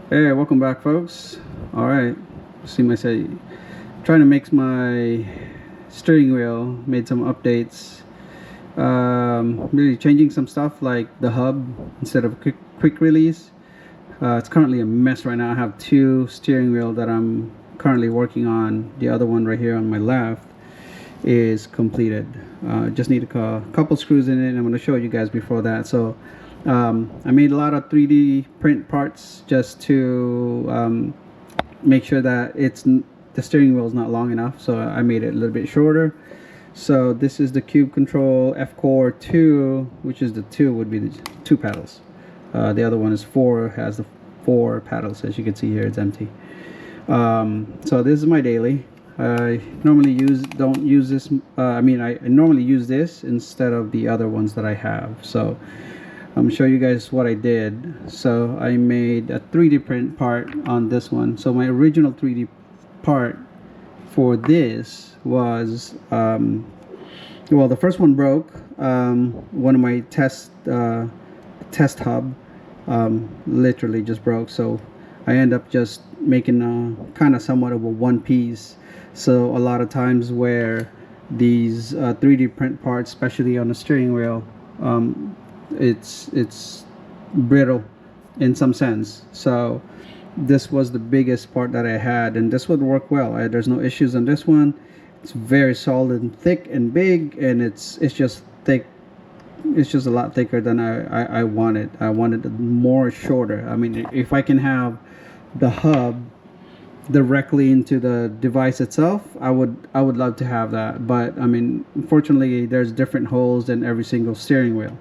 Hey, welcome back, folks. All right, see my say, trying to make my steering wheel. Made some updates. Really changing some stuff like the hub instead of quick release. It's currently a mess right now. I have two steering wheel that I'm currently working on. The other one right here on my left is completed. Just need a couple screws in it, and I'm going to show you guys before that. So I made a lot of 3D print parts just to make sure that the steering wheel is not long enough. So I made it a little bit shorter. So this is the Cube Control F Core 2, which is the 2 would be the 2 pedals. The other one is 4, has the 4 pedals. As you can see here, it's empty. So this is my daily. I normally don't use this. I normally use this instead of the other ones that I have. So I'm gonna show you guys what I did. So I made a 3D print part on this one. So my original 3D part for this was well, the first one broke. One of my test hub literally just broke. So I end up just making a kind of somewhat of a one piece. So a lot of times where these 3D print parts, especially on the steering wheel, it's brittle in some sense. So this was the biggest part that I had, and this would work well. There's no issues on this one. It's very solid and thick and big, and it's just thick. It's just a lot thicker than I wanted. I wanted it more shorter. I mean, if I can have the hub directly into the device itself, I would love to have that. But I mean, unfortunately, there's different holes in every single steering wheel.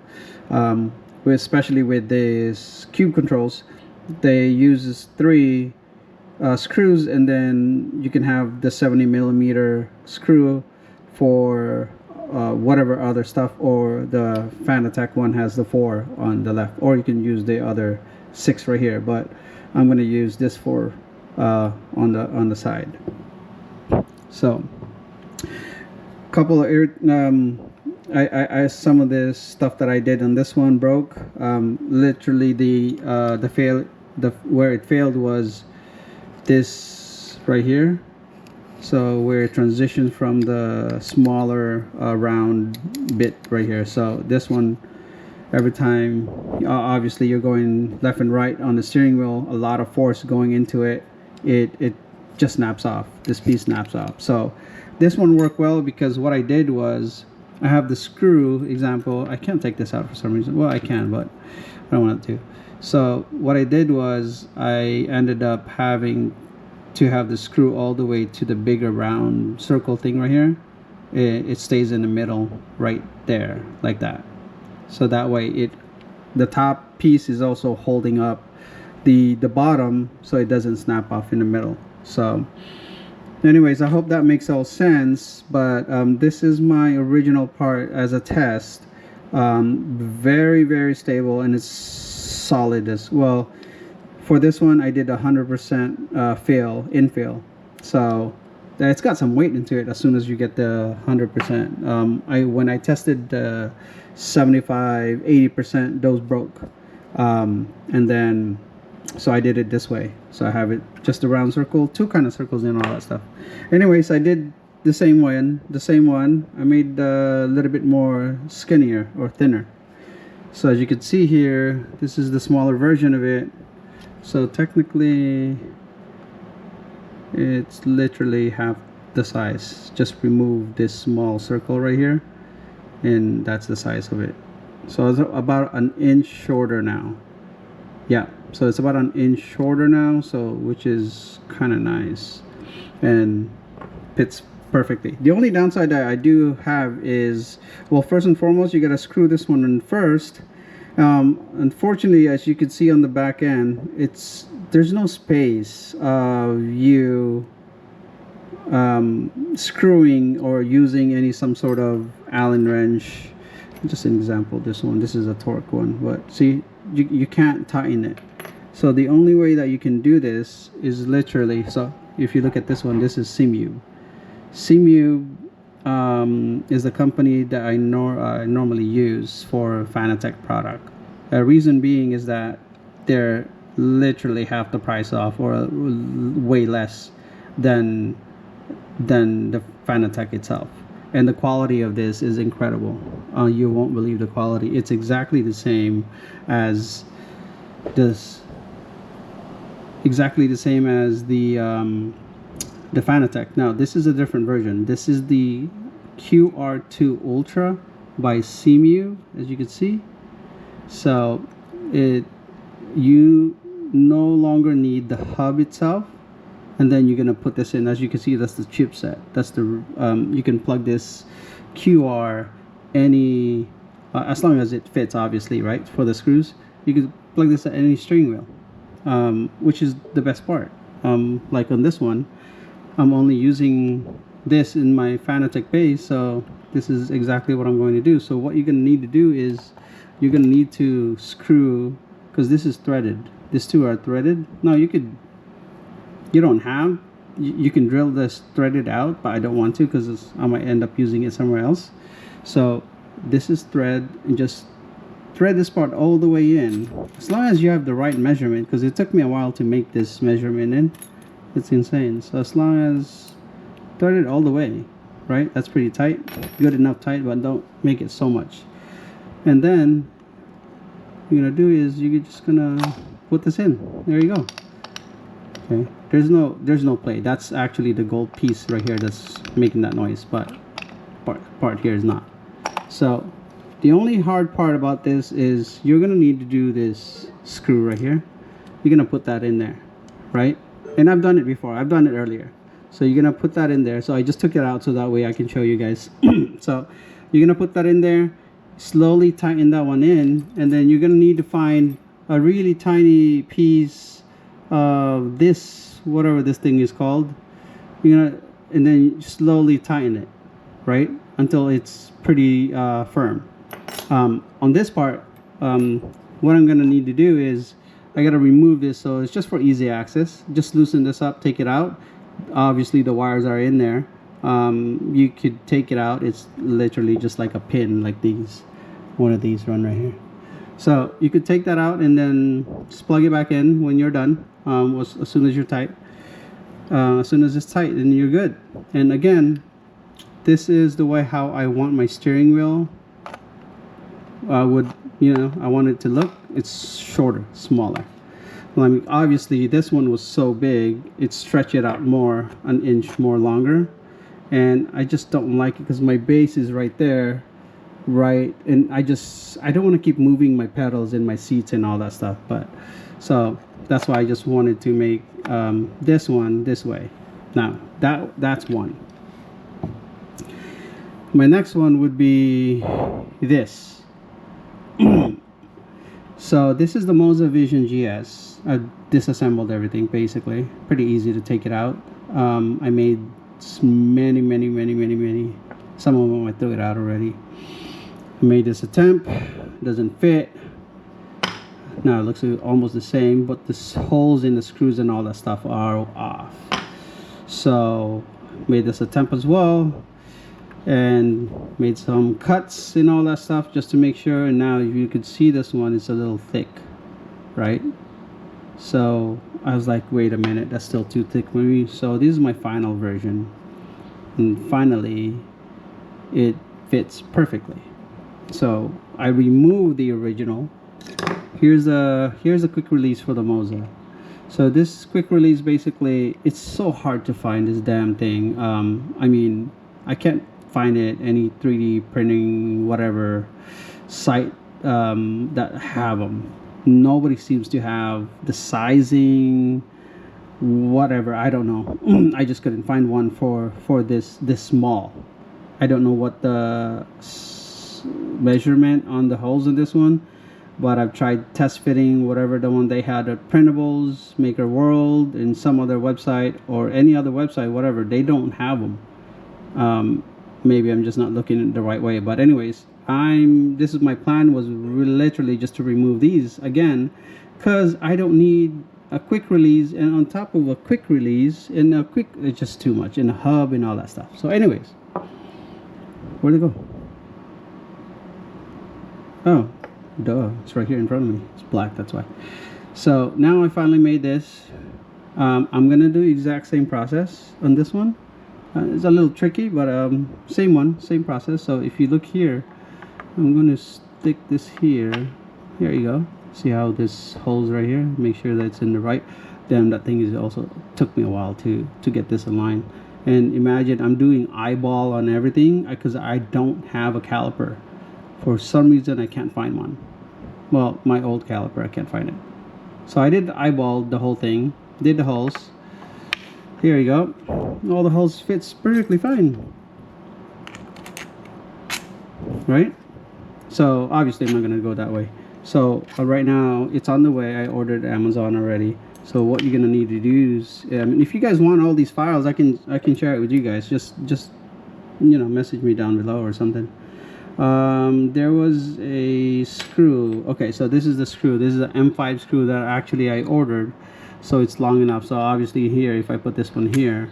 Especially with these cube controls, they use 3 screws, and then you can have the 70mm screw for whatever other stuff, or the Fanatec one has the 4 on the left, or you can use the other 6 right here. But I'm going to use this for on the side. So couple of I some of this stuff that I did on this one broke. Literally the where it failed was this right here. So where it transitions from the smaller round bit right here. So this one, every time obviously you're going left and right on the steering wheel, a lot of force going into it, it just snaps off. This piece snaps off. So this one worked well because what I did was, I have the screw example. I can't take this out for some reason. Well, I can, but I don't want to. So what I did was, I ended up having to have the screw all the way to the bigger round circle thing right here. It stays in the middle right there, like that. So that way the top piece is also holding up the bottom, so it doesn't snap off in the middle. So anyways, I hope that makes all sense. But this is my original part as a test. Very, very stable, and it's solid as well. For this one, I did 100% infill. So it's got some weight into it as soon as you get the 100%. When I tested the 75-80%, those broke. And then so I did it this way. So I have it just a round circle, 2 kind of circles, and all that stuff. Anyways, I did the same one. I made a little bit more skinnier or thinner. So as you can see here, this is the smaller version of it. So technically it's literally half the size. Just remove this small circle right here, and that's the size of it. So it's about an inch shorter now. Yeah, so it's about an inch shorter now, so which is kind of nice and fits perfectly. The only downside that I do have is, well, first and foremost, you got to screw this one in first. Unfortunately, as you can see on the back end, there's no space of you screwing or using some sort of Allen wrench. Just an example, this is a torque one, but see, you can't tighten it. So the only way that you can do this is literally, so if you look at this one, this is Simu. Simu is the company that I normally use for Fanatec product. The reason being is that they're literally half the price off, or way less than the Fanatec itself. And the quality of this is incredible. You won't believe the quality. It's exactly the same as this, exactly the same as the Fanatec. Now this is a different version. This is the QR2 Ultra by Simu, as you can see. So you no longer need the hub itself, and then you're gonna put this in. As you can see, that's the chipset. That's the you can plug this QR any as long as it fits, obviously, right? For the screws, you can plug this at any steering wheel, which is the best part. Like on this one, I'm only using this in my Fanatec base, so this is exactly what I'm going to do. So what you're gonna need to do is you're gonna need to screw, because this is threaded. These two are threaded. Now you can drill this threaded out, but I don't want to because I might end up using it somewhere else. So this is thread, and just thread this part all the way in, as long as you have the right measurement, because it took me a while to make this measurement in. It's insane. So as long as thread it all the way, right? That's pretty tight, good enough tight, but don't make it so much. And then what you're gonna do is you're just gonna put this in. There you go. Okay, there's no play. That's actually the gold piece right here that's making that noise, but part here is not. So the only hard part about this is you're gonna need to do this screw right here. You're gonna put that in there, right? And I've done it before. I've done it earlier. So you're gonna put that in there. So I just took it out so that way I can show you guys. So you're gonna put that in there, slowly tighten that one in, and then you're gonna need to find a really tiny piece of this, whatever this thing is called. You're gonna, and then slowly tighten it, right, until it's pretty firm. On this part, what I'm gonna need to do is I gotta remove this, so it's just for easy access. Just loosen this up, take it out. Obviously the wires are in there. You could take it out. It's literally just like a pin, like these, one of these run right here. So you could take that out and then just plug it back in when you're done. As soon as you're tight, as soon as it's tight, then you're good. And again, this is the way how I want my steering wheel I want it to look. It's shorter, smaller. Well, I mean, obviously this one was so big, it stretched it out more, an inch more longer, and I just don't like it because my base is right there, right, and I don't want to keep moving my pedals and my seats and all that stuff. But so that's why I just wanted to make this one this way. Now that's one. My next one would be this. So this is the Moza Vision GS. I disassembled everything basically. Pretty easy to take it out. I made many. Some of them I threw it out already. I made this attempt. Doesn't fit. Now it looks almost the same, but the holes in the screws and all that stuff are off. So made this attempt as well, and made some cuts and all that stuff just to make sure. And now you could see this one is a little thick, right? So I was like, wait a minute, that's still too thick for me. So this is my final version, and finally it fits perfectly. So I removed the original. Here's a quick release for the Moza. So this quick release, basically, it's so hard to find this damn thing. I mean, I can't find it any 3D printing whatever site that have them. Nobody seems to have the sizing, whatever, I don't know. I just couldn't find one for this small. I don't know what the measurement on the holes in this one, but I've tried test fitting whatever the one they had at Printables, Maker World, and some other website or any other website, whatever. They don't have them. Maybe I'm just not looking the right way, but anyways, this is my plan, was literally just to remove these again, because I don't need a quick release, and on top of a quick release and it's just too much, and a hub and all that stuff. So anyways, where'd it go? Oh, duh, it's right here in front of me. It's black, that's why. So now I finally made this. I'm gonna do exact same process on this one. It's a little tricky, but same process. So if you look here, I'm gonna stick this here. Here you go. See how this holes right here? Make sure that it's in the right. Then that thing is also took me a while to get this aligned. And imagine I'm doing eyeball on everything because I don't have a caliper. For some reason I can't find one. Well, my old caliper, I can't find it. So I did eyeball the whole thing, did the holes. Here you go. All the holes fits perfectly fine. Right? So obviously I'm not gonna go that way. So right now it's on the way. I ordered Amazon already. So what you're gonna need to do is, if you guys want all these files, I can share it with you guys. Just you know, message me down below or something. There was a screw. Okay, so this is the screw. This is an M5 screw that actually I ordered, so it's long enough. So obviously here, if I put this one here,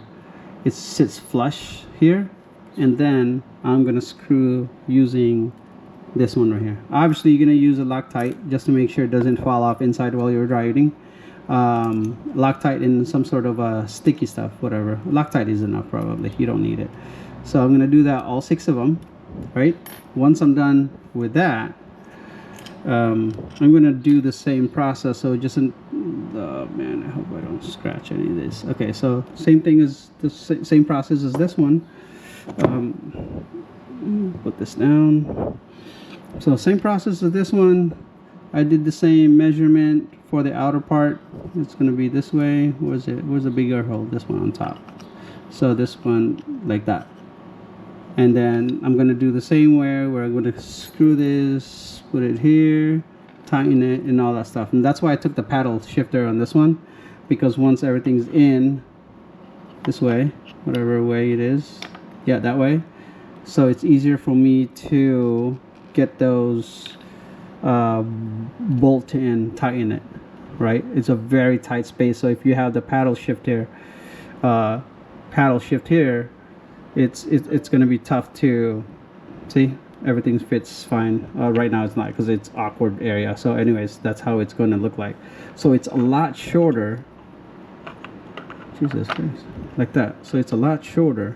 it sits flush here, and then I'm gonna screw using this one right here. Obviously you're gonna use a Loctite just to make sure it doesn't fall off inside while you're riding. Loctite in some sort of sticky stuff, whatever. Loctite is enough, probably. You don't need it. So I'm gonna do that, all 6 of them. Right, once I'm done with that, I'm gonna do the same process. So just oh man, I hope I don't scratch any of this. Okay, so same thing as the same process as this one. Put this down. So same process as this one. I did the same measurement for the outer part. It's gonna be this way. Where's the bigger hole? This one on top. So this one like that. And then I'm gonna do the same way where I'm gonna screw this, put it here, tighten it, and all that stuff. And that's why I took the paddle shifter on this one, because once everything's in this way, whatever way it is, yeah, that way, so it's easier for me to get those bolt in, tighten it, right? It's a very tight space. So if you have the paddle shift here, it's going to be tough to see. Everything fits fine. Right now it's not, because it's awkward area. So anyways, that's how it's going to look like. So it's a lot shorter. Jesus Christ, like that. So it's a lot shorter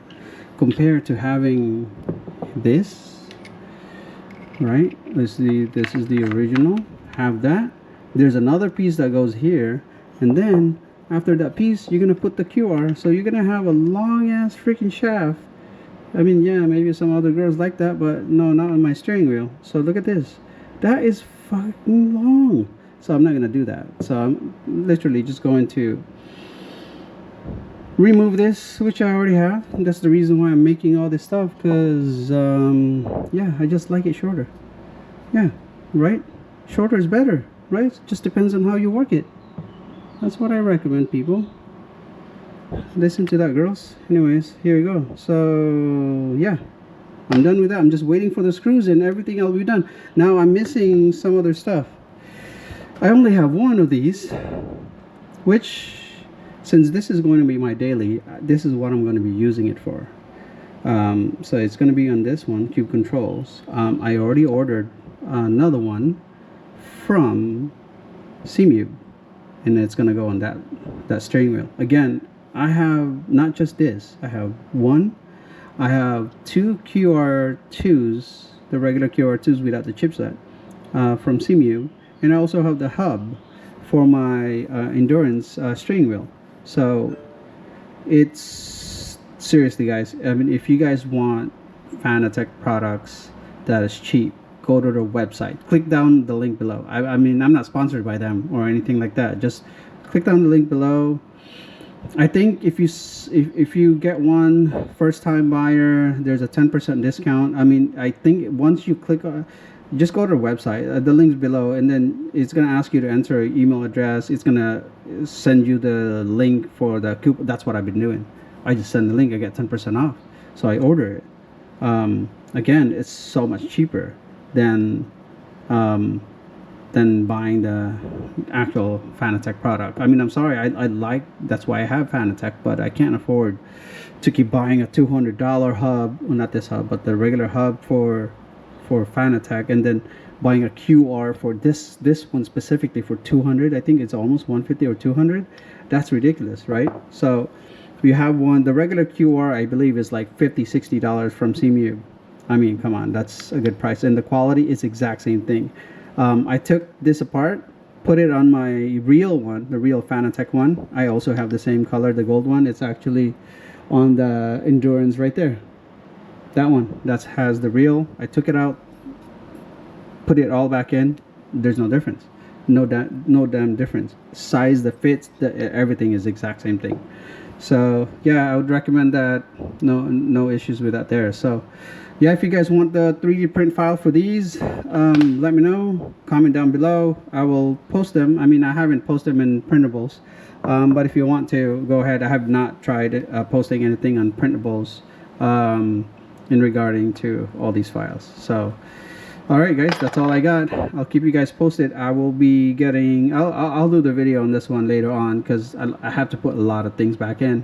compared to having this, right? This is the original. Have that. There's another piece that goes here, and then after that piece you're gonna put the QR. So you're gonna have a long ass freaking shaft. I mean, yeah, maybe some other girls like that, but no, not on my steering wheel. So look at this. That is fucking long. So I'm not gonna do that. So I'm literally just going to remove this, which I already have. And that's the reason why I'm making all this stuff, because yeah, I just like it shorter. Yeah, right? Shorter is better, right? Just depends on how you work it. That's what I recommend, people. Listen to that, girls. Anyways, here we go. So yeah, I'm done with that. I'm just waiting for the screws and everything will be done. Now I'm missing some other stuff. I only have one of these, which, since this is going to be my daily, this is what I'm going to be using it for. So it's going to be on this one, Cube Controls. I already ordered another one from Simu, and it's going to go on that steering wheel. Again, I have not just this. I have one. I have 2 QR2s, the regular QR2s without the chipset, from Simu, and I also have the hub for my endurance steering wheel. So it's seriously, guys, I mean, if you guys want Fanatec products that is cheap, go to their website, click down the link below. I mean, I'm not sponsored by them or anything like that. Just click down the link below. I think if you get one first time buyer, there's a 10% discount. I mean, I think once you click on, just go to the website, the link's below, and then it's gonna ask you to enter an email address. It's gonna send you the link for the coupon. That's what I've been doing. I just send the link, I get 10% off, so I order it. Again, it's so much cheaper than buying the actual Fanatec product. I mean, I'm sorry, I like, that's why I have Fanatec, but I can't afford to keep buying a $200 hub. Well, not this hub, but the regular hub for Fanatec, and then buying a QR for this one specifically for 200. I think it's almost 150 or 200. That's ridiculous, right? So you have one, the regular QR I believe is like $50-$60 from Simu. I mean, come on, that's a good price, and the quality is exact same thing. I took this apart, put it on my real one, the real Fanatec one. I also have the same color, the gold one. It's actually on the Endurance right there. That one, that has the real. I took it out, put it all back in. There's no difference. No damn difference. Size, the fits, everything is exact same thing. So yeah, I would recommend that. No issues with that there. So yeah, if you guys want the 3D print file for these, let me know. Comment down below. I will post them. I mean, I haven't posted them in printables, but if you want to, go ahead. I have not tried posting anything on printables in regarding to all these files. So all right guys, that's all I got. I'll keep you guys posted. I will be getting, I'll do the video on this one later on, because I have to put a lot of things back in,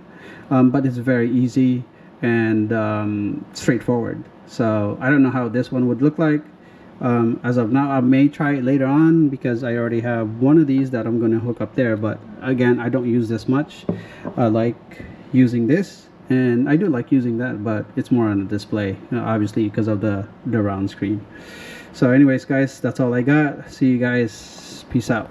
but it's very easy and straightforward. So I don't know how this one would look like. As of now, I may try it later on, because I already have one of these that I'm going to hook up there, but again, I don't use this much. I like using this, and I do like using that, but it's more on the display, obviously, because of the round screen. So anyways guys, that's all I got. See you guys. Peace out.